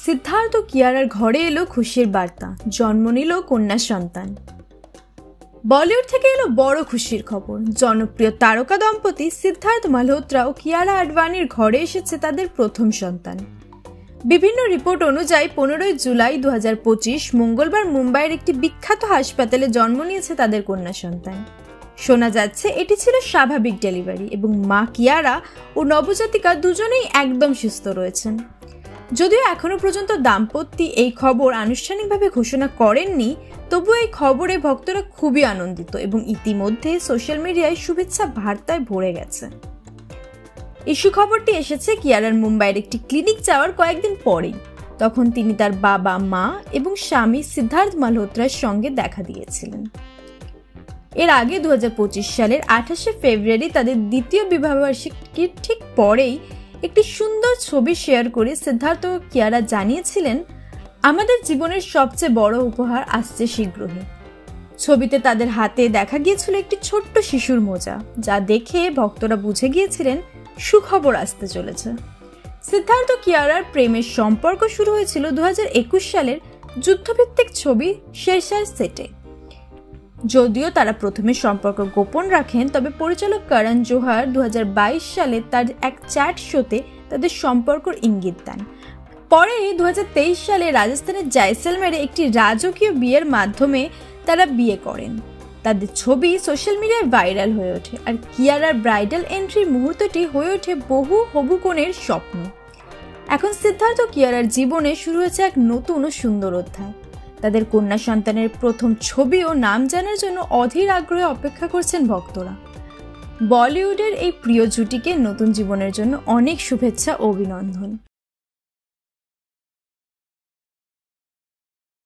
সিদ্ধার্থ ও কিয়ারার ঘরে এলো খুশির বার্তা, জন্ম নিল কন্যা সন্তান। বলিউড থেকে এলো বড় খুশির খবর। জনপ্রিয় তারকা দম্পতি সিদ্ধার্থ মালহোত্রা ও কিয়ারা আডবাণীর ঘরে এসেছে তাদের প্রথম সন্তান। বিভিন্ন রিপোর্ট অনুযায়ী 15 জুলাই 2025 মঙ্গলবার মুম্বাইয়ের একটি বিখ্যাত হাসপাতালে জন্ম নিয়েছে তাদের কন্যা সন্তান। শোনা যাচ্ছে এটি ছিল স্বাভাবিক ডেলিভারি এবং মা কিয়ারা ও নবজাতিকা দুজনেই একদম সুস্থ রয়েছেন। যদিও এখনো পর্যন্ত দাম্পত্য এই খবর আনুষ্ঠানিকভাবে ঘোষণা করেননি, তবুও এই খবরে ভক্তরা খুবই আনন্দিত এবং ইতিমধ্যে সোশ্যাল মিডিয়ায় শুভেচ্ছা বার্তায় ভরে গেছে। এই সুখবরটি এসেছে কিয়ারার মুম্বাইয়ের একটি ক্লিনিক যাওয়ার কয়েকদিন পরেই। তখন তিনি তার বাবা, মা এবং স্বামী সিদ্ধার্থ মালহোত্রার সঙ্গে দেখা দিয়েছিলেন। এর আগে 2025 সালের 28শে ফেব্রুয়ারি তাদের দ্বিতীয় বিবাহবার্ষিকীর ঠিক পরেই একটি সুন্দর ছবি শেয়ার করে সিদ্ধার্থ ও কিয়ারা জানিয়েছিলেন, আমাদের জীবনের সবচেয়ে বড় উপহার আসছে শীঘ্রই। ছবিতে তাদের হাতে দেখা গিয়েছিল একটি ছোট্ট শিশুর মোজা, যা দেখে ভক্তরা বুঝে গিয়েছিলেন সুখবর আসতে চলেছে। সিদ্ধার্থ ও কিয়ারার প্রেমের সম্পর্ক শুরু হয়েছিল 2021 সালের যুদ্ধভিত্তিক ছবি শেরশার সেটে। যদিও তারা প্রথমে সম্পর্ক গোপন রাখেন, তবে পরিচালক করণ জোহর 2022 সালে তার এক চ্যাট শোতে তাদের সম্পর্কের ইঙ্গিত দেন। পরে 2023 সালে রাজস্থানের জয়সলমেরে একটি রাজকীয় বিয়ের মাধ্যমে তারা বিয়ে করেন। তাদের ছবি সোশ্যাল মিডিয়ায় ভাইরাল হয়ে ওঠে, আর কিয়ারার ব্রাইডাল এন্ট্রির মুহূর্তটি হয়ে ওঠে বহু হবু কনের স্বপ্ন। এখন সিদ্ধার্থ ও কিয়ারার জীবনে শুরু হয়েছে এক নতুন ও সুন্দর অধ্যায়। তাদের কন্যা সন্তানের প্রথম ছবি ও নাম জানার জন্য অধীর আগ্রহে অপেক্ষা করছেন ভক্তরা। বলিউডের এই প্রিয় জুটিকে নতুন জীবনের জন্য অনেক শুভেচ্ছা ও অভিনন্দন।